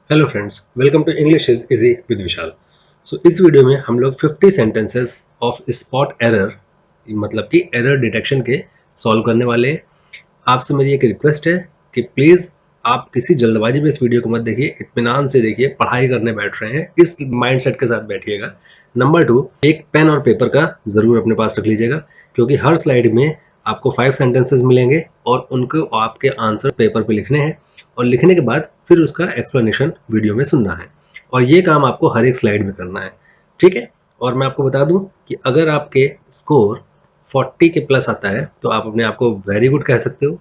Hello friends, welcome to English is easy with Vishal. इस video में हम लोग 50 सेंटेंसेस ऑफ स्पॉट एरर मतलब कि एरर डिटेक्शन के सॉल्व करने वाले हैं। आपसे मेरी एक रिक्वेस्ट है कि प्लीज़ आप किसी जल्दबाजी में इस वीडियो को मत देखिए, इत्मीनान से देखिए। पढ़ाई करने बैठ रहे हैं इस माइंडसेट के साथ बैठिएगा। नंबर 2, एक पेन और पेपर का ज़रूर अपने पास रख लीजिएगा, क्योंकि हर स्लाइड में आपको 5 सेंटेंसेस मिलेंगे और उनको आपके आंसर पेपर पे लिखने हैं और लिखने के बाद फिर उसका एक्सप्लेनेशन वीडियो में सुनना है। और ये काम आपको हर एक स्लाइड में करना है, ठीक है। और मैं आपको बता दूं कि अगर आपके स्कोर 40 के प्लस आता है तो आप अपने आप को वेरी गुड कह सकते हो।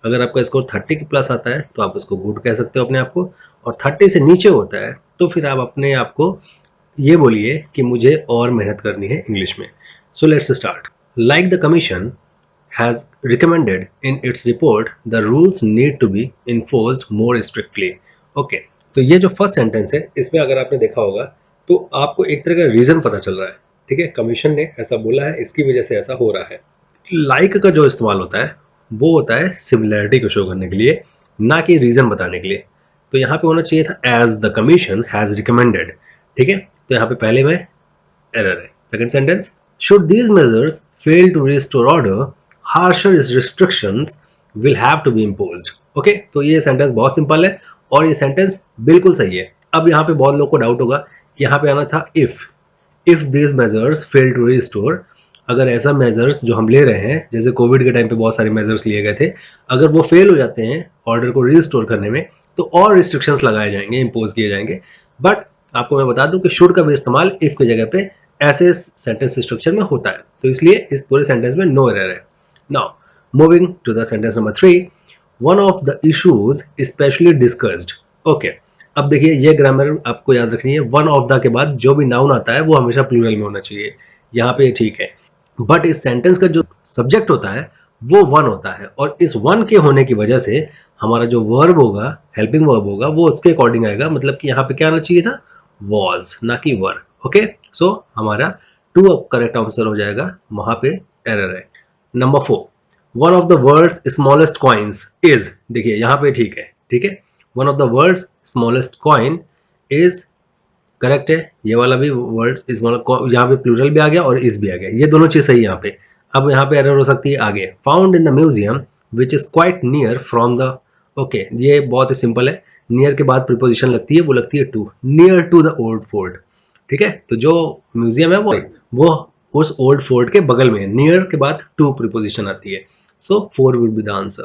अगर आपका स्कोर 30 के प्लस आता है तो आप उसको गुड कह सकते हो अपने आप को। और 30 से नीचे होता है तो फिर आप अपने आप को ये बोलिए कि मुझे और मेहनत करनी है इंग्लिश में। So let's start. Like the commission has recommended in its report, the rules need to be enforced more strictly. Okay, तो ये जो फर्स्ट सेंटेंस है इसमें अगर आपने देखा होगा तो आपको एक तरह का रीजन पता चल रहा है, ठीक है। कमीशन ने ऐसा बोला है, इसकी वजह से ऐसा हो रहा है। लाइक का जो इस्तेमाल होता है वो होता है सिमिलैरिटी को शो करने के लिए, ना कि रीजन बताने के लिए। तो यहाँ पे होना चाहिए था as the commission has recommended, ठीक है। तो यहाँ पे पहले में एरर है। Second sentence, should these measures fail to restore order, harsher restrictions will have to be imposed. Okay, तो ये सेंटेंस बहुत सिंपल है और ये सेंटेंस बिल्कुल सही है। अब यहाँ पे बहुत लोगों को डाउट होगा कि यहाँ पे आना था if these measures fail to restore। अगर ऐसा मेजर्स जो हम ले रहे हैं, जैसे कोविड के टाइम पे बहुत सारे मेजर्स लिए गए थे, अगर वो फेल हो जाते हैं ऑर्डर को रिस्टोर करने में तो और रिस्ट्रिक्शंस लगाए जाएंगे, इम्पोज किए जाएंगे। बट आपको मैं बता दूं कि शुड का भी इस्तेमाल इफ की जगह पे ऐसे सेंटेंस स्ट्रक्चर में होता है, तो इसलिए इस पूरे सेंटेंस में नो एरर है। Now moving to the sentence number 3, one of the issues specially discussed. Okay, अब देखिए ये ग्रामर आपको याद रखनी है। वन ऑफ द के बाद जो भी नाउन आता है वो हमेशा प्लूरल में होना चाहिए, यहाँ पे ठीक है। बट इस सेंटेंस का जो सब्जेक्ट होता है वो वन होता है और इस वन के होने की वजह से हमारा जो वर्ब होगा, हेल्पिंग वर्ब होगा, वो उसके अकॉर्डिंग आएगा। मतलब कि यहाँ पे क्या आना चाहिए था, वॉज, ना कि वर। ओके, सो हमारा 2 करेक्ट आंसर हो जाएगा, वहां पे एरर है। Number 4, one of the world's smallest coins is. देखिए यहाँ पे ठीक है, ठीक है। One of the world's smallest coin is correct है। ये वाला भी वर्ड्स इस यहाँ पे प्लूरल भी आ गया और इस भी आ गया, ये दोनों चीज सही यहाँ पे। अब यहाँ पे एरर हो सकती है आगे, found in the museum which is quite near from the. Okay, ये बहुत ही सिंपल है। नियर के बाद प्रिपोजिशन लगती है, वो लगती है to, near to the old fort, ठीक है। तो जो म्यूजियम है वो उस ओल्ड फोर्ट के बगल में, नियर के बाद टू प्रिपोजिशन आती है। सो 4 would be the answer.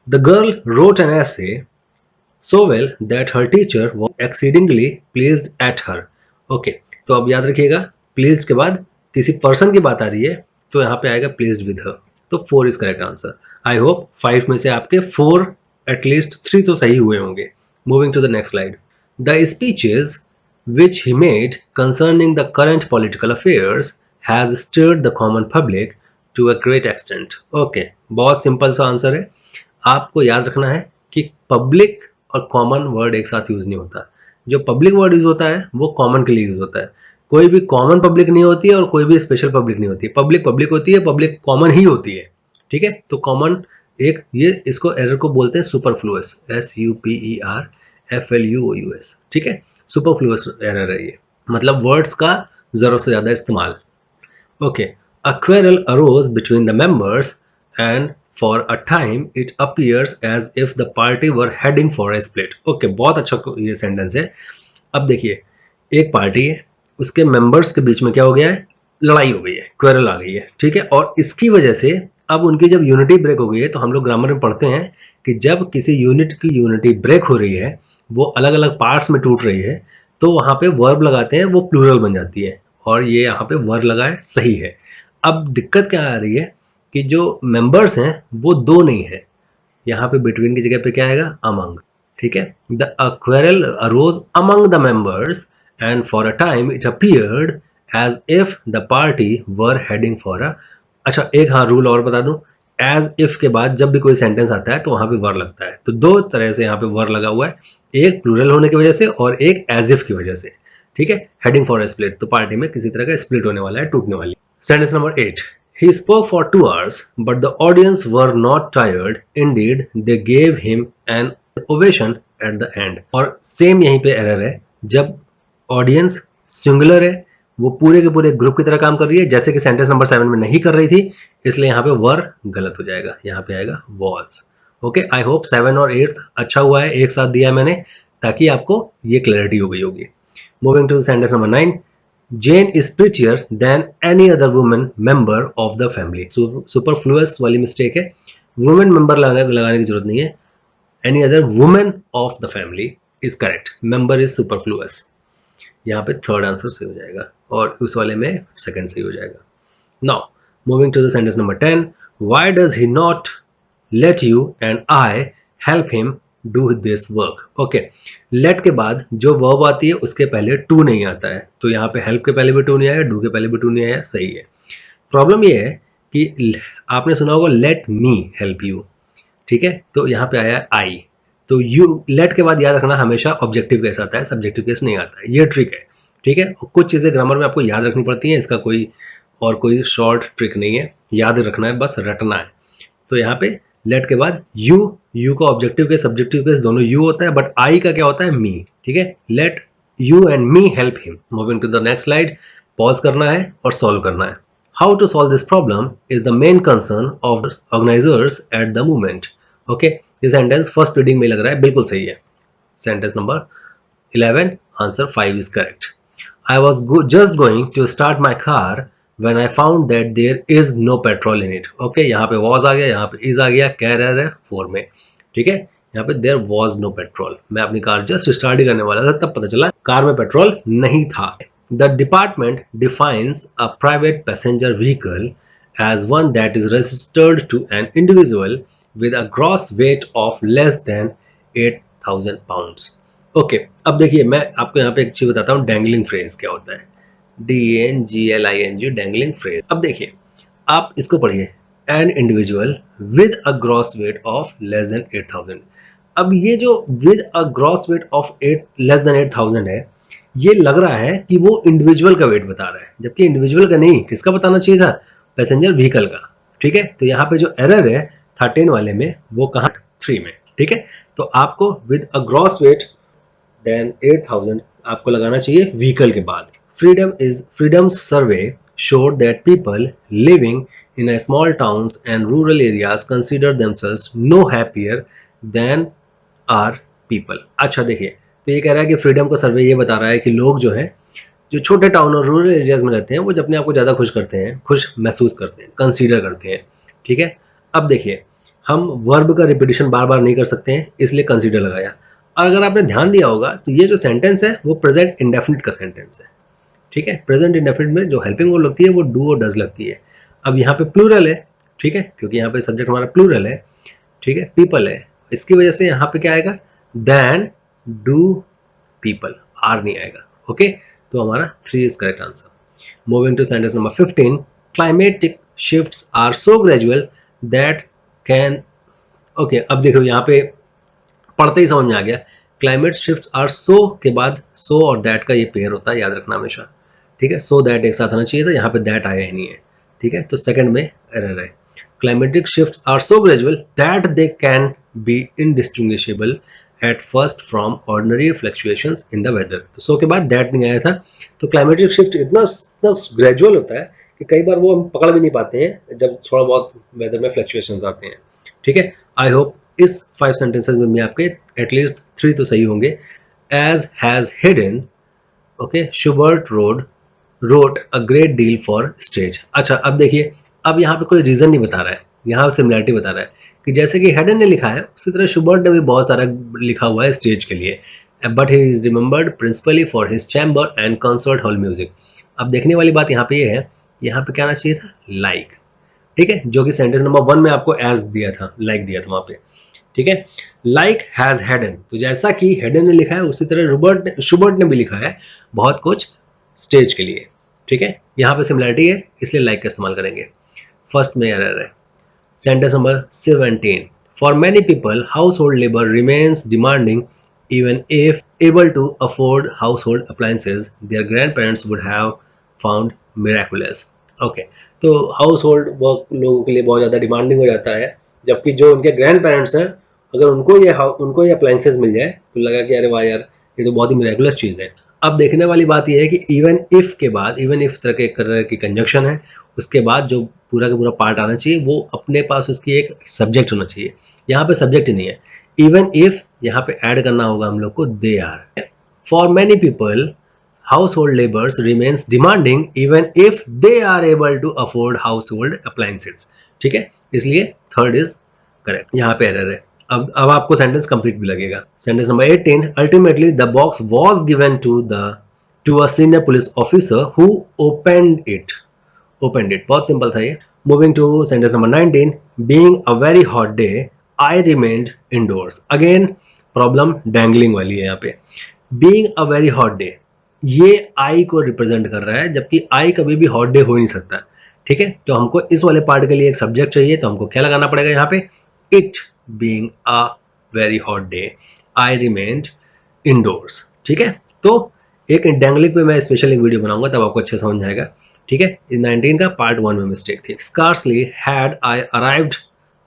The girl wrote an essay so well that her teacher was exceedingly pleased at her. Okay, तो अब याद रखिएगा pleased के बाद किसी पर्सन की बात आ रही है तो यहाँ पे आएगा pleased with her। तो 4 is correct answer. I hope 5 में से आपके 4 एटलीस्ट 3 तो सही हुए होंगे। Moving to the next slide. The speeches which he made concerning the current political affairs has stirred the common public to a great extent. Okay, बहुत simple सा answer है। आपको याद रखना है कि पब्लिक और कॉमन वर्ड एक साथ यूज नहीं होता। जो पब्लिक वर्ड यूज होता है वो कॉमन के लिए यूज होता है। कोई भी कॉमन पब्लिक नहीं होती है और कोई भी स्पेशल पब्लिक नहीं होती है। पब्लिक पब्लिक होती है, पब्लिक कॉमन ही होती है, ठीक है। तो कॉमन एक, ये इसको एरर को बोलते हैं सुपरफ्लुअस, SUPERFLUOUS, ठीक है। सुपरफ्लुअस एरर है ये, मतलब वर्ड्स का जरूरत से ज्यादा इस्तेमाल। Okay, a quarrel arose between the members and for a time it appears as if the party were heading for a split. Okay, बहुत अच्छा ये सेंटेंस है। अब देखिए, एक पार्टी है, उसके मेंबर्स के बीच में क्या हो गया है, लड़ाई हो गई है, क्वेरल आ गई है, ठीक है। और इसकी वजह से अब उनकी जब यूनिटी ब्रेक हो गई है, तो हम लोग ग्रामर में पढ़ते हैं कि जब किसी यूनिट की यूनिटी ब्रेक हो रही है, वो अलग अलग पार्ट्स में टूट रही है, तो वहां पे वर्ब लगाते हैं, वो प्लूरल बन जाती है। और ये यहाँ पे वर्ब लगा है, सही है। अब दिक्कत क्या आ रही है कि जो मेंबर्स हैं वो 2 नहीं है, यहाँ पे बिटवीन की जगह पे क्या आएगा, अमंग, ठीक है। The quarrel arose among the members and for a time it appeared as if the party were heading for a. अच्छा, एक हाँ रूल और बता दूं, एज इफ के बाद जब भी कोई सेंटेंस आता है तो वहां पे वर लगता है। तो 2 तरह से यहाँ पे वर लगा हुआ है, एक प्लूरल होने की वजह से और एक एज इफ की वजह से, ठीक है। हेडिंग फॉर अ स्प्लिट, तो पार्टी में किसी तरह का स्प्लिट होने वाला है, टूटने वाली। Sentence number 8, he spoke for 2 hours but the audience were not tired, indeed they gave him an ovation at the end. और सेम यहीं पे एरर है, जब ऑडियंस सिंगुलर है, वो पूरे के पूरे ग्रुप की तरह काम कर रही है, जैसे कि सेंटेंस नंबर 7 में नहीं कर रही थी, इसलिए यहाँ पे वर गलत हो जाएगा, यहाँ पे आएगा वॉज। ओके, आई होप 7 और 8 अच्छा हुआ है, एक साथ दिया मैंने, ताकि आपको ये क्लैरिटी हो गई होगी। Moving to sentence number 9, Jane is prettier than any other woman member of the family. Superfluous वाली मिस्टेक है, woman member लगाने की जरूरत नहीं है, any other woman of the family is correct, member is superfluous। यहाँ पे थर्ड आंसर सही हो जाएगा और उस वाले में सेकंड सही हो जाएगा। Now moving to the sentence number 10, why does he not let you and I help him do this work? Okay, let के बाद जो verb आती है उसके पहले to नहीं आता है, तो यहाँ पे help के पहले भी to नहीं आया, do के पहले भी to नहीं आया, सही है। प्रॉब्लम ये है कि आपने सुना होगा let me help you, ठीक है, तो यहाँ पे आया I, तो यू लेट के बाद याद रखना हमेशा ऑब्जेक्टिव केस आता है, सब्जेक्टिव केस नहीं आता है, ये ट्रिक है, ठीक है। कुछ चीज़ें ग्रामर में आपको याद रखनी पड़ती हैं, इसका कोई शॉर्ट ट्रिक नहीं है, याद रखना है, बस रटना है। तो यहाँ पे लेट के बाद यू का ऑब्जेक्टिव केस सब्जेक्टिव केस दोनों यू होता है, बट आई का क्या होता है, मी, ठीक है। Let you and me help him. Moving to the next slide, pause करना है और सॉल्व करना है। How to solve this problem is the main concern of organisers at the moment. Okay, ये सेंटेंस फर्स्ट रीडिंग में लग रहा है बिल्कुल सही है। Sentence number 11, answer 5 is correct. I was just going to start my car when I found that there is no petrol in it. Okay, यहाँ पे was आ गया, यहाँ पे is आ गया, कैरियर है 4 में, ठीक है। यहाँ पे there was no petrol, मैं अपनी कार जस्ट स्टार्ट ही करने वाला था, तब पता चला कार में पेट्रोल नहीं था। The department defines a private passenger vehicle as one that is registered to an individual with a gross weight of less than 8,000 pounds. Okay, अब देखिए मैं आपको यहाँ पे एक चीज बताता हूँ, डैंगलिंग फ्रेज क्या होता है, DANGLING, डैंगलिंग फ्रेज। अब देखिए आप इसको पढ़िए, an individual with a gross weight of less than 8,000। अब ये जो with a gross weight of less than 8,000 है, ये लग रहा है कि वो इंडिविजुअल का वेट बता रहा है, जबकि इंडिविजुअल का नहीं, किसका बताना चाहिए था, पैसेंजर व्हीकल का, ठीक है। तो यहाँ पे जो एरर है 13 वाले में, वो कहाँ, 3 में, ठीक है। तो आपको with a gross weight then 8,000 आपको लगाना चाहिए व्हीकल के बाद। Freedoms survey showed that people living in a small towns and rural areas consider themselves no happier than are people। अच्छा देखिए, तो ये कह रहा है कि फ्रीडम का सर्वे ये बता रहा है कि लोग जो हैं, जो छोटे टाउन और रूरल एरियाज में रहते हैं, वो अपने आप को ज़्यादा खुश करते हैं, खुश महसूस करते हैं, कंसीडर करते हैं, ठीक है। अब देखिए, हम वर्ब का रिपीटिशन बार बार नहीं कर सकते हैं, इसलिए कंसीडर लगाया। और अगर आपने ध्यान दिया होगा तो ये जो सेंटेंस है वो प्रेजेंट इंडेफिनिट का सेंटेंस है, ठीक है। प्रेजेंट इंडेफिनिट में जो हेल्पिंग वर्ब लगती है वो डू और डज लगती है। अब यहाँ पे प्लूरल है, ठीक है, क्योंकि यहाँ पे सब्जेक्ट हमारा प्लूरल है, ठीक है, पीपल है, इसकी वजह से यहाँ पे क्या आएगा, देन डू पीपल, आर नहीं आएगा। ओके, तो हमारा 3 is correct answer. Moving to sentence number 15, climatic shifts are so gradual that can. Okay, अब देखो यहाँ पे पढ़ते ही समझ में आ गया, क्लाइमेट शिफ्ट्स आर सो के बाद सो और दैट का ये पेयर होता है, याद रखना हमेशा, ठीक है। सो दैट एक साथ आना चाहिए था, यहाँ पे दैट आया ही नहीं है, ठीक है, तो सेकंड में एरर है। Climatic shifts are so gradual that they can be indistinguishable at first from ordinary fluctuations in the weather. तो सो के बाद दैट नहीं आया था, तो क्लाइमेटिक शिफ्ट इतना ग्रेजुअल होता है कि कई बार वो हम पकड़ भी नहीं पाते हैं जब थोड़ा बहुत वेदर में फ्लक्चुएशंस आते हैं, ठीक है। आई होप इस 5 सेंटेंसेस में भी आपके एटलीस्ट 3 तो सही होंगे। As has hidden, okay, Schubert wrote a great deal for stage. अच्छा, अब देखिए, अब यहाँ पे कोई रीजन नहीं बता रहा है, यहाँ सिमिलरिटी बता रहा है कि जैसे कि हेडन ने लिखा है उसी तरह शुबर्ट ने भी बहुत सारा लिखा हुआ है स्टेज के लिए, but he is remembered principally for his chamber and concert hall music. अब देखने वाली बात यहाँ पे ये है, यहाँ पे क्या आना चाहिए था, लाइक, ठीक है, जो कि सेंटेंस नंबर 1 में आपको एज दिया था, लाइक दिया था वहां पे, ठीक है। लाइक हैज हेडन, तो जैसा कि हेडन ने लिखा है उसी तरह शुबर्ट ने भी लिखा है बहुत कुछ स्टेज के लिए, ठीक है। यहाँ पे सिमिलरिटी है इसलिए लाइक का इस्तेमाल करेंगे। फर्स्ट में एरर है। Sentence number 17, for many people house hold labour remains demanding even if able to afford household appliances their grandparents would have found miraculous। Okay, तो हाउस होल्ड वर्क लोगों के लिए बहुत ज़्यादा डिमांडिंग हो जाता है, जबकि जो उनके ग्रैंड पेरेंट्स हैं अगर उनको ये अप्लायंसेस मिल जाए तो लगा कि अरे वाह यार, ये तो बहुत ही मिरेकुलस चीज़ है। अब देखने वाली बात यह है कि इवन इफ के बाद, इवन इफ तरह की कंजंक्शन है, उसके बाद जो पूरा का पूरा पार्ट आना चाहिए वो अपने पास उसकी एक सब्जेक्ट होना चाहिए। यहाँ पे सब्जेक्ट ही नहीं है। इवन इफ यहाँ पे ऐड करना होगा हम लोग को they are. For many people household labors remains demanding even if they are able to afford household appliances। ठीक है, इसलिए थर्ड इज करेक्ट। यहाँ पे एरर है। अब आपको सेंटेंस कंप्लीट भी लगेगा। Sentence number 18, ultimately the box was given to a senior police officer who opened it. बहुत सिंपल था ये। Moving to sentence number 19, being a very hot day I remained indoors. Again problem dangling वाली है यहाँ पे। Being a very hot day, ये I को represent कर रहा है, जबकि आई कभी भी हॉट डे हो ही नहीं सकता। ठीक है, तो हमको इस वाले पार्ट के लिए एक सब्जेक्ट चाहिए, तो हमको क्या लगाना पड़ेगा यहाँ पे, it being a very hot day I remained indoors. ठीक है, तो एक डैंगलिंग पे मैं स्पेशल एक वीडियो बनाऊंगा, तब आपको अच्छे समझ आएगा। ठीक है, इस 19 का पार्ट 1 में मिस्टेक थी। Scarcely had I arrived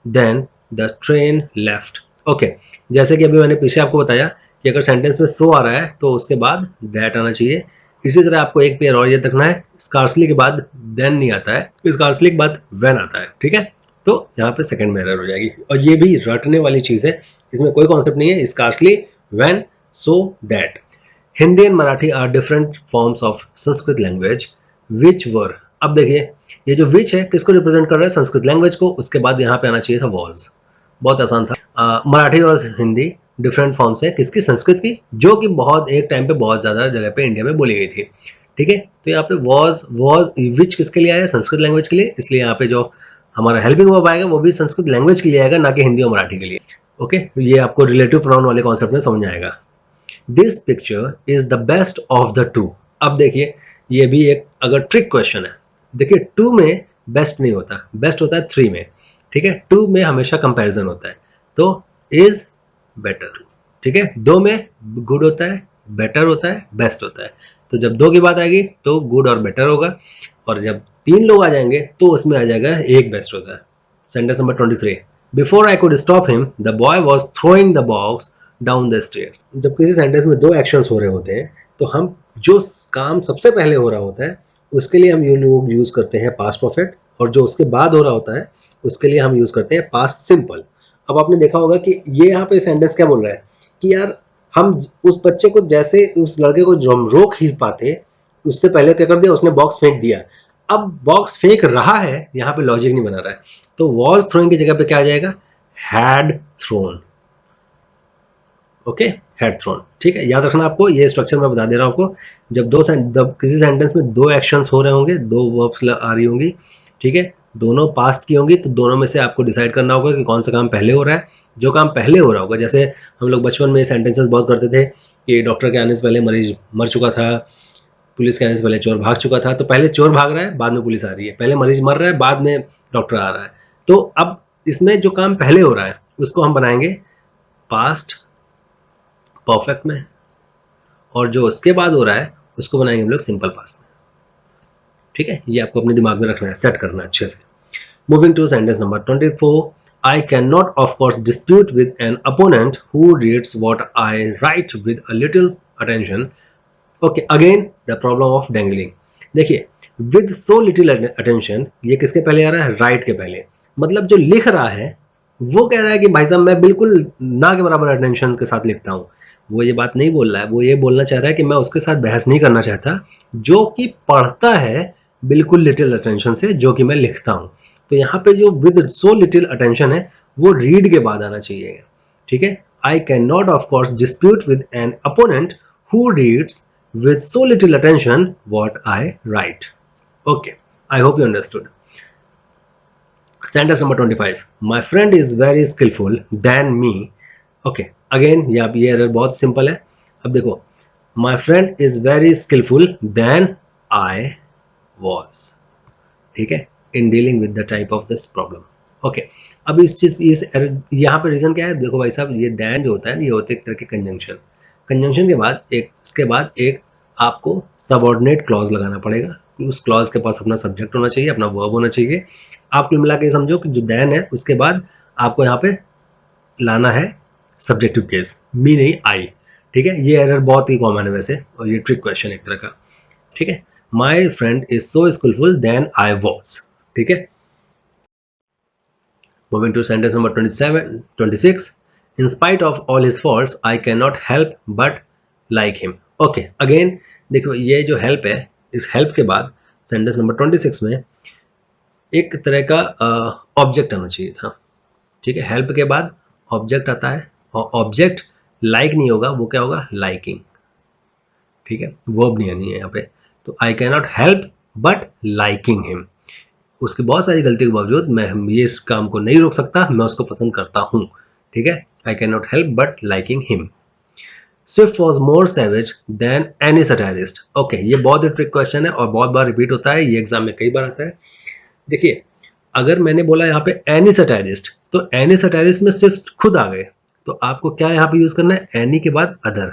then the train left. Okay, जैसे कि अभी मैंने पीछे आपको बताया कि अगर सेंटेंस में सो आ रहा है तो उसके बाद दैट आना चाहिए। इसी तरह आपको एक पेयर और याद रखना है, स्कार्सली के बाद देन नहीं आता है, स्कार्सली के बाद व्हेन आता है। ठीक है, तो यहाँ पे सेकंड में एरर हो जाएगी, और ये भी रटने वाली चीज है, इसमें कोई कॉन्सेप्ट नहीं है। Scarcely, when, so, that. Hindi and Marathi are different forms of Sanskrit language which were. अब देखिए, ये जो विच है किसको रिप्रेजेंट कर रहा है, संस्कृत लैंग्वेज को। उसके बाद यहाँ पे आना चाहिए था वॉज। बहुत आसान था। मराठी और हिंदी डिफरेंट फॉर्म्स है किसकी, संस्कृत की, जो कि बहुत एक टाइम पे बहुत ज्यादा जगह पे इंडिया में बोली गई थी। ठीक है, तो यहाँ पे वॉज विच किसके लिए आया, संस्कृत लैंग्वेज के लिए, इसलिए यहाँ पे जो हमारा हेल्पिंग वर्ब आएगा वो भी संस्कृत लैंग्वेज के लिए आएगा, ना कि हिंदी और मराठी के लिए। ओके, ये आपको रिलेटिव प्रोनाउन वाले कॉन्सेप्ट में समझ आएगा। This picture is the best of the two. अब देखिए, ये भी एक अगर ट्रिक क्वेश्चन है। देखिए, टू में बेस्ट नहीं होता, बेस्ट होता है थ्री में। ठीक है, टू में हमेशा कंपैरिजन होता है, तो इज बेटर। ठीक है, दो में गुड होता है, बेटर होता है, बेस्ट होता है। तो जब दो की बात आएगी तो गुड और बेटर होगा, और जब तीन लोग आ जाएंगे तो उसमें आ जाएगा एक बेस्ट होता है। Sentence number 23, before I could stop him the boy was throwing the box down the stairs. जब किसी सेंटेंस में दो एक्शंस हो रहे होते हैं तो हम जो काम सबसे पहले हो रहा होता है उसके लिए हम ये लोग यूज करते हैं पास्ट परफेक्ट, और जो उसके बाद हो रहा होता है उसके लिए हम यूज करते हैं पास्ट सिंपल। अब आपने देखा होगा कि ये यहाँ पे सेंटेंस क्या बोल रहा है कि यार, हम उस बच्चे को, जैसे उस लड़के को जो हम रोक ही पाते, उससे पहले क्या कर दिया, उसने बॉक्स फेंक दिया। अब बॉक्स फेंक रहा है, यहाँ पे लॉजिक नहीं बना रहा है, तो वॉज थ्रोइंग की जगह पे क्या आ जाएगा, had thrown. Okay, had thrown. ठीक है, याद रखना आपको, ये स्ट्रक्चर मैं बता दे रहा हूँ आपको। जब किसी सेंटेंस में दो एक्शंस हो रहे होंगे, दो वर्ब्स आ रही होंगी, ठीक है, दोनों पास्ट की होंगी, तो दोनों में से आपको डिसाइड करना होगा कि कौन सा काम पहले हो रहा है। जो काम पहले हो रहा होगा, जैसे हम लोग बचपन में सेंटेंसेस बहुत करते थे कि डॉक्टर के आने से पहले मरीज मर चुका था, पुलिस के आने से पहले चोर भाग चुका था। तो पहले चोर भाग रहा है, बाद में पुलिस आ रही है, पहले मरीज मर रहा है, बाद में डॉक्टर आ रहा है। तो अब इसमें जो काम पहले हो रहा है उसको हम बनाएंगे पास्ट परफेक्ट में, और जो उसके बाद हो रहा है उसको बनाएंगे हम लोग सिंपल पास्ट में। ठीक है, ये आपको अपने दिमाग में रखना है, सेट करना है अच्छे से। Moving to sentence number 24, I cannot of course dispute with an opponent who reads what I write with a little attention. Okay, again the problem of dangling. देखिए, with so little attention, ये किसके पहले आ रहा है, right के पहले। मतलब जो लिख रहा है वो कह रहा है कि भाई साहब मैं बिल्कुल ना के बराबर अटेंशन के साथ लिखता हूँ। वो ये बात नहीं बोल रहा है, वो ये बोलना चाह रहा है कि मैं उसके साथ बहस नहीं करना चाहता, जो कि पढ़ता है बिल्कुल लिटिल अटेंशन से, जो कि मैं लिखता हूँ। तो यहाँ पे जो विद सो लिटिल अटेंशन है वो रीड के बाद आना चाहिए। ठीक है, I can not of course dispute with an opponent who reads with so little attention what I write. Okay, I hope you understood. Sentence number 25, my friend is very skillful than me. Okay, again ये error बहुत simple है। अब देखो, my friend is very skillful than I was, ठीक है, in dealing with the type of this problem. Okay, अब इस यहाँ पे रीजन क्या है, देखो भाई साहब, ये then जो होता है ये होते एक तरह के कंजंक्शन। कंजंक्शन के बाद इसके बाद एक आपको सबऑर्डिनेट क्लॉज लगाना पड़ेगा। उस क्लॉज के पास अपना सब्जेक्ट होना चाहिए, अपना वर्ब होना चाहिए। आप कुल मिला के समझो कि जो देन है उसके बाद आपको यहाँ पे लाना है सब्जेक्टिव केस, मी नहीं आई। ठीक है, ये एरर बहुत ही कॉमन है वैसे, और ये ट्रिक क्वेश्चन एक तरह का। ठीक है, my friend is so skilful than I was. ठीक है, moving to sentence number 26, in spite of all his faults I can not help but like him. Okay, again देखो ये जो हेल्प है, इस हेल्प के बाद सेंटेंस नंबर 26 में एक तरह का ऑब्जेक्ट आना चाहिए था। ठीक है, हेल्प के बाद ऑब्जेक्ट आता है, और ऑब्जेक्ट लाइक नहीं होगा, वो क्या होगा, लाइकिंग। ठीक है, वर्ब नहीं आनी है यहाँ पे। तो आई can not help but liking him, उसकी बहुत सारी गलती के बावजूद मैं ये इस काम को नहीं रोक सकता, मैं उसको पसंद करता हूँ। ठीक है, I can not help but liking him. Swift was more savage than any satirist. Okay, ये बहुत ही ट्रिक क्वेश्चन है और बहुत बार रिपीट होता है, ये एग्जाम में कई बार आता है। देखिए, अगर मैंने बोला यहाँ पे एनी सटायरिस्ट, तो एनी सटायरिस्ट में स्विफ्ट खुद आ गए, तो आपको क्या यहाँ पे यूज करना है, एनी के बाद अदर,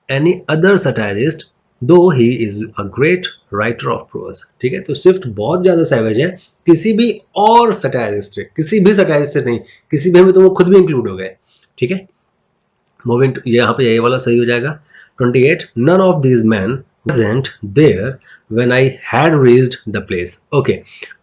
एनी अदर सटायरिस्ट दो he is a great writer of pros. ठीक है, तो स्विफ्ट बहुत ज्यादा सैवेज है किसी भी और सटायरिस्ट से, किसी भी सटायरिस्ट से नहीं, किसी भी में तो वो खुद भी इंक्लूड हो गए। ठीक है, मूविंग यहाँ पे ये वाला सही हो जाएगा। 28, none of these man wasn't there when I had reached the place। Okay,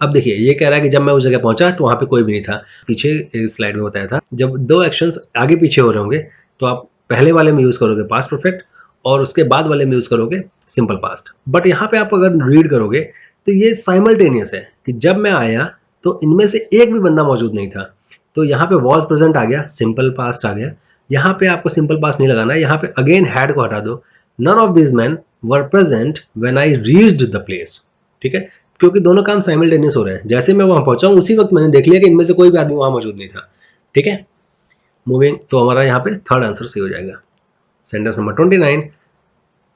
अब देखिए ये कह रहा है कि जब मैं उस जगह पहुंचा तो वहां पे कोई भी नहीं था। पीछे इस स्लाइड में बताया था, जब दो एक्शंस आगे पीछे हो रहे होंगे तो आप पहले वाले में यूज करोगे पास्ट परफेक्ट, और उसके बाद वाले में यूज करोगे सिंपल पास्ट। बट यहाँ पे आप अगर रीड करोगे तो ये साइमल्टेनियस है कि जब मैं आया तो इनमें से एक भी बंदा मौजूद नहीं था, तो यहाँ पे वॉज प्रेजेंट आ गया, सिंपल पास्ट आ गया। यहाँ पे आपको सिंपल पास्ट नहीं लगाना है, यहाँ पे अगेन हैड को हटा दो, none of this man were present when I reached the place. ठीक है, क्योंकि दोनों काम साइमल्टेनियस हो रहे हैं, जैसे मैं वहां पहुंचा हूं उसी वक्त मैंने देख लिया कि इनमें से कोई भी आदमी वहां मौजूद नहीं था। ठीक है, मूविंग, तो हमारा यहाँ पे थर्ड आंसर सही हो जाएगा। Sentence number 29,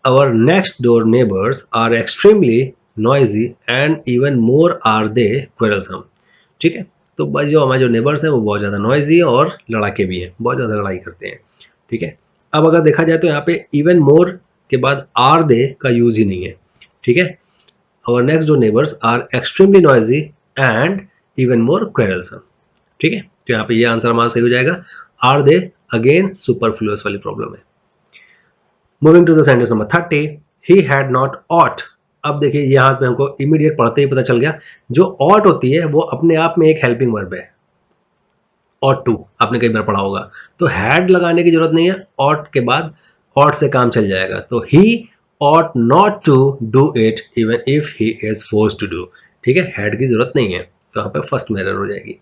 our next door neighbors are extremely noisy and even more are they quarrelsome। ठीक है, तो भाई जो हमारे जो नेबर्स हैं वो बहुत ज़्यादा नॉइजी और लड़ाके भी हैं, बहुत ज़्यादा लड़ाई करते हैं। ठीक है, अब अगर देखा जाए तो यहाँ पे इवन मोर के बाद आर दे का यूज ही नहीं है। ठीक है, our next door neighbors are extremely noisy and even more quarrelsome। ठीक है, तो यहाँ पे ये आंसर हमारा सही हो जाएगा। आर दे अगेन सुपरफ्लुअस वाली प्रॉब्लम है। Moving to the sentence number 30, he had not ought. अब देखिए यहाँ पे हमको इमीडिएट पढ़ते ही पता चल गया, जो ऑट होती है वो अपने आप में एक हेल्पिंग वर्ब है। ऑट टू आपने कई बार पढ़ा होगा, तो हैड लगाने की जरूरत नहीं है, ऑट के बाद ऑट से काम चल जाएगा। तो he ought not to do it even if he is forced to do. ठीक है, हैड की जरूरत नहीं है, तो यहाँ पे फर्स्ट में एरर हो जाएगी।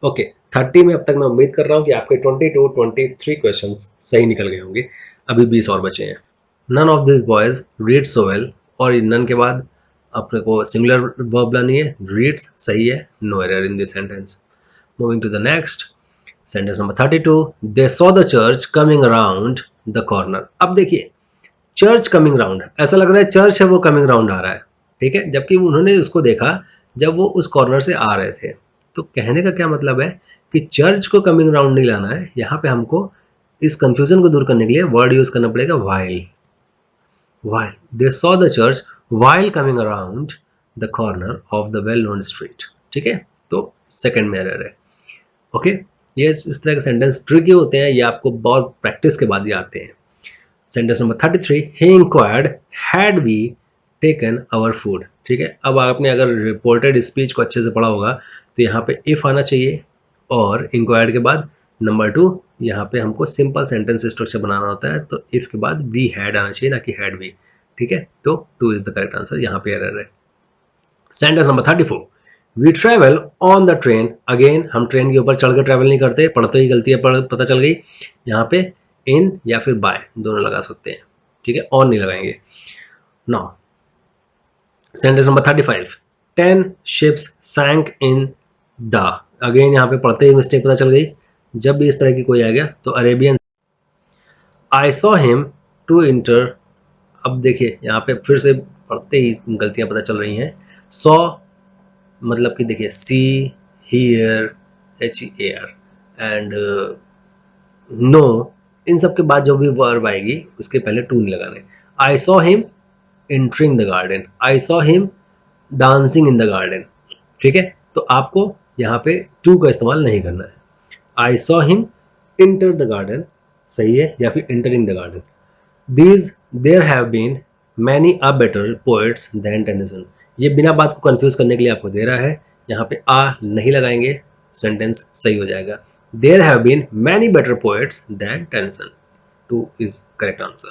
ओके, 30 में अब तक मैं उम्मीद कर रहा हूँ कि आपके 22 23 क्वेश्चन सही निकल गए होंगे, अभी 20 और बचे हैं। None of this boys read so well, और नन के बाद अपने को सिंगुलर वर्ब लानी है, रीड्स सही है, no error in this sentence. Moving to the next sentence number 32, they saw the church coming around the corner. अब देखिए चर्च कमिंग राउंड, ऐसा लग रहा है चर्च है वो कमिंग राउंड आ रहा है। ठीक है, जबकि उन्होंने उसको देखा जब वो उस कॉर्नर से आ रहे थे। तो कहने का क्या मतलब है कि चर्च को कमिंग राउंड नहीं लाना है, यहाँ पे हमको इस कंफ्यूजन को दूर करने के लिए वर्ड यूज करना पड़ेगा while। While they saw the church while coming around the corner of the well-known street। ठीक है, तो सेकंड में एरर है। ओके, ये इस तरह के सेंटेंस ट्रिकी होते हैं, ये आपको बहुत प्रैक्टिस के बाद ही आते हैं। Sentence number 33, he inquired had we taken our food। ठीक है, अब आपने अगर रिपोर्टेड स्पीच को अच्छे से पढ़ा होगा तो यहाँ पे इफ आना चाहिए, और इंक्वायर्ड के बाद नंबर 2, यहाँ पे हमको सिंपल सेंटेंस स्ट्रक्चर बनाना होता है, तो इफ के बाद वी हैड आना चाहिए, ना कि हैड वी। ठीक है, तो 2 इज द करेक्ट आंसर, यहाँ पे एरर है। Sentence number 34, we travel on the train. Again हम ट्रेन के ऊपर चढ़ कर ट्रेवल नहीं करते, पढ़ते ही गलती पता चल गई। यहाँ पे इन या फिर बाय दोनों लगा सकते हैं। ठीक है, ऑन नहीं लगाएंगे। Now sentence number 35, 10 ships sank in the. Again यहाँ पे पढ़ते ही मिस्टेक पता चल गई, जब भी इस तरह की कोई आ गया तो Arabian. I saw him to enter. अब देखिए यहाँ पे फिर से पढ़ते ही गलतियां पता चल रही हैं। सॉ मतलब कि देखिए सी, हियर, HEAR एंड नो, इन सब के बाद जो भी वर्ब आएगी उसके पहले टू नहीं लगाने। आई saw him entering the garden, I saw him dancing in the garden. ठीक है, तो आपको यहाँ पे टू का इस्तेमाल नहीं करना है, आई saw him enter the garden, सही है, या फिर entering the garden. These there have been many a better poets than Tennyson. ये बिना बात को कंफ्यूज करने के लिए आपको दे रहा है, यहाँ पे आ नहीं लगाएंगे, सेंटेंस सही हो जाएगा. There have been many better poets than Tennyson. 2 is correct answer.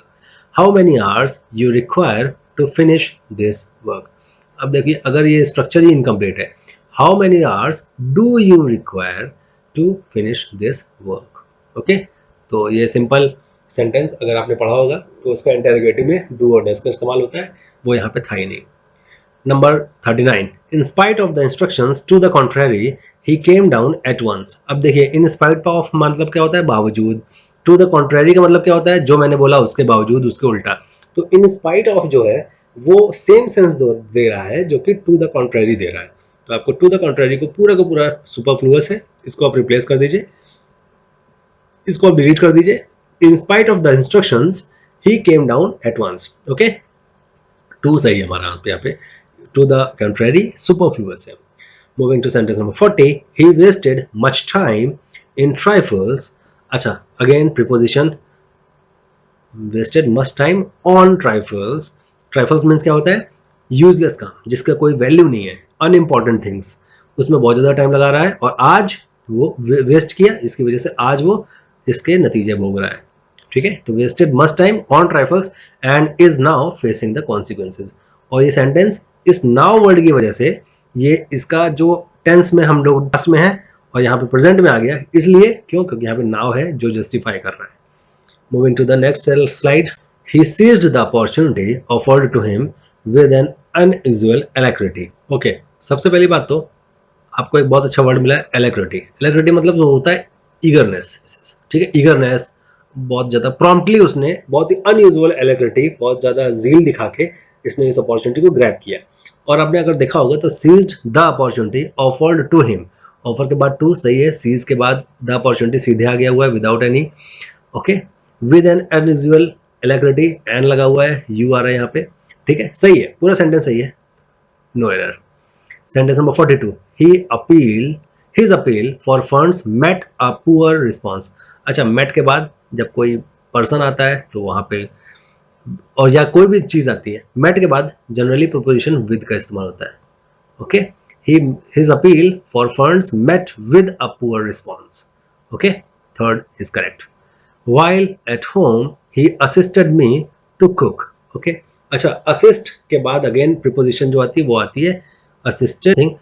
How many hours you require to finish this work? अब देखिए अगर ये स्ट्रक्चर ही इनकम्प्लीट है, how many hours do you require to finish this work? Okay, तो ये simple sentence अगर आपने पढ़ा होगा तो उसका इंटेरोगेटिव में डू और डज का इस्तेमाल होता है, वो यहाँ पे था ही नहीं. Number 39. In spite of the instructions to the contrary he came down at once. अब देखिए इन स्पाइट ऑफ मतलब क्या होता है, बावजूद. टू द कॉन्ट्रेरी का मतलब क्या होता है, जो मैंने बोला उसके बावजूद, उसके उल्टा. तो इन स्पाइट ऑफ जो है वो सेम सेंस दे रहा है जो कि टू द कॉन्ट्रेरी दे रहा है. तो आपको टू द कॉन्ट्रेरी को पूरा का पूरा सुपरफ्लुअस है, इसको आप रिप्लेस कर दीजिए, इसको आप डिलीट कर दीजिए. In spite of the instructions, he came down at once. Okay, 2 सही है हमारा यहाँ पे. To the contrary, superfluous है. Moving to sentence number 40. He wasted much time in trifles. अच्छा, again preposition. Wasted much time on trifles. Trifles means क्या होता है, useless काम, जिसका कोई वैल्यू नहीं है, unimportant things, उसमें बहुत ज़्यादा टाइम लगा रहा है और आज वो वेस्ट किया, इसकी वजह से आज वो इसके नतीजे भोग रहा है. ठीक है, तो wasted much time on trifles and is now facing the consequences. और ये सेंटेंस इस नाउ वर्ड की वजह से, ये इसका जो टेंस में हम लोग पास्ट में है और यहाँ पे प्रेजेंट में आ गया, इसलिए क्यों, क्योंकि यहाँ पे नाउ है जो जस्टिफाई कर रहा है. Moving to the next slide. He seized the opportunity offered to him with an unusual alacrity. Okay, सबसे पहली बात तो आपको एक बहुत अच्छा वर्ड मिला है, एलैक्रिटी. एलैक्रिटी मतलब जो होता है ईगरनेस. ठीक है, ईगरनेस, बहुत ज़्यादा प्रॉम्प्टली उसने बहुत ही अनयूजुअल एलैक्रिटी, बहुत ज़्यादा जील दिखा के इसने इस अपॉर्चुनिटी को ग्रैब किया. और आपने अगर देखा होगा तो seized the opportunity offered to him, offer के बाद टू सही है, सीज के बाद द अपॉर्चुनिटी सीधे आ गया हुआ है without any. Okay, with an unusual alacrity, an लगा हुआ है, यू आ रहा है यहाँ पे. ठीक है, सही है, पूरा सेंटेंस सही है, no error. Sentence number 42. His appeal for funds met a poor response. अच्छा, met के बाद जब कोई पर्सन आता है तो वहाँ पे, और या कोई भी चीज़ आती है, met के बाद जनरली प्रोपोजिशन विद का इस्तेमाल होता है. Okay, his appeal for funds met with a poor response. Okay, third is correct. While at home he assisted me to cook. Okay, अच्छा, assist के बाद अगेन प्रीपोजिशन जो आती है वो आती है assisted thing.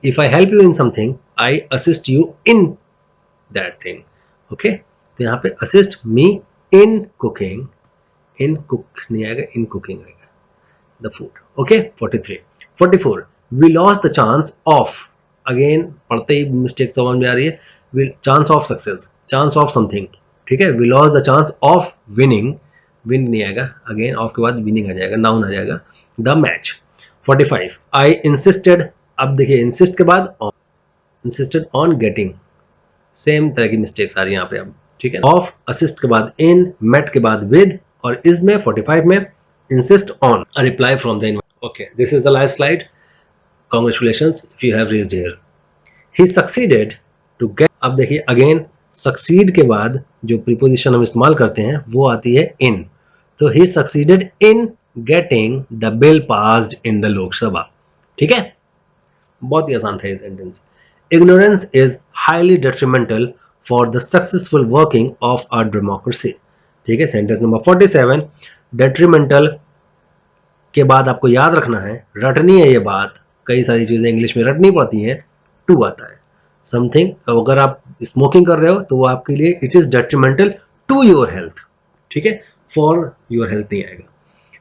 If I help you in something, I assist you in that thing. Okay, तो यहाँ पे assist me in cooking. In cook नहीं आएगा, in cooking आएगा, the food. Okay, 43. 44. We lost the chance of. Again पढ़ते ही mistake समझ में आ रही है. Chance of success, chance of something. ठीक है, we lost the chance of winning. Win नहीं आएगा, अगेन ऑफ के बाद winning आ जाएगा, नाउन आ जाएगा, the match. 45. I insisted. अब देखिए इंसिस्ट के बाद on, insisted on getting, same तरह की मिस्टेक्स आ रही है यहाँ पे अब. ठीक है, ऑफ, असिस्ट के बाद इन, मेट के बाद विद, और इसमें 45 में insist on a reply from the invite. Okay, this is the last slide. Congratulations if you have reached here. He succeeded to get. अब देखिए अगेन सक्सीड के बाद जो प्रीपोजिशन हम इस्तेमाल करते हैं वो आती है इन. तो he succeeded in getting the bill passed in the Lok Sabha. ठीक है, बहुत ही आसान था ये sentence. Ignorance is highly detrimental for the successful working of a democracy. ठीक है, सेंटेंस नंबर 47. डेट्रीमेंटल के बाद आपको याद रखना है, रटनी है ये बात, कई सारी चीजें इंग्लिश में रटनी पड़ती हैं, टू आता है. समथिंग, अगर आप स्मोकिंग कर रहे हो तो वो आपके लिए it is detrimental to your health. ठीक है, फॉर योर हेल्थ नहीं आएगा.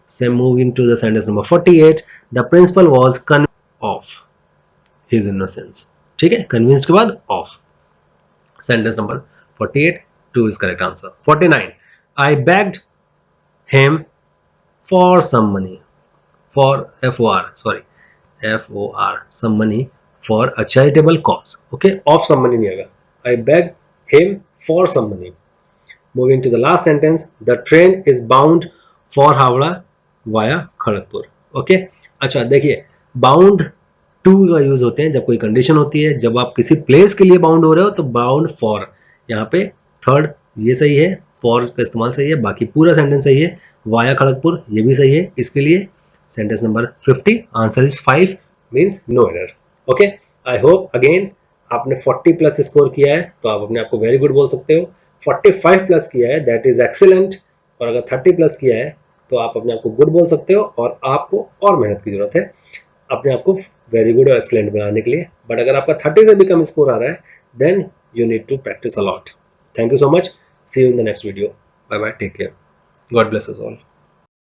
Same moving to the sentence number 48. The principal was convinced of his innocence. ठीक है, कन्विंस्ड के बाद of. Sentence number 48, 2 is correct answer. 49. I begged him for some money. For FOR, sorry, FOR, some money for a charitable cause. Okay, of some money नहीं आएगा. I begged him for some money. Moving to the last sentence. The train is bound for Howrah via Kharagpur. Okay, अच्छा देखिए, bound to का use होते हैं जब कोई condition होती है, जब आप किसी प्लेस के लिए बाउंड हो रहे हो तो बाउंड फॉर, यहाँ पे थर्ड ये सही है, फॉर का इस्तेमाल सही है, बाकी पूरा सेंटेंस सही है। वाया खड़गपुर ये भी सही है। इसके लिए sentence number 50 answer is 5 means no error. Okay, I hope again आपने 40 प्लस स्कोर किया है तो आप अपने आप को वेरी गुड बोल सकते हो। 45 प्लस किया है दैट इज एक्सीलेंट, और अगर 30 प्लस किया है तो आप अपने आप को गुड बोल सकते हो, और आपको और मेहनत की जरूरत है अपने आप को वेरी गुड और एक्सलेंट बनाने के लिए। बट अगर आपका 30 से भी कम स्कोर आ रहा है then you need to practise a lot. Thank you so much, see you in the next video, bye bye, take care, God bless us all.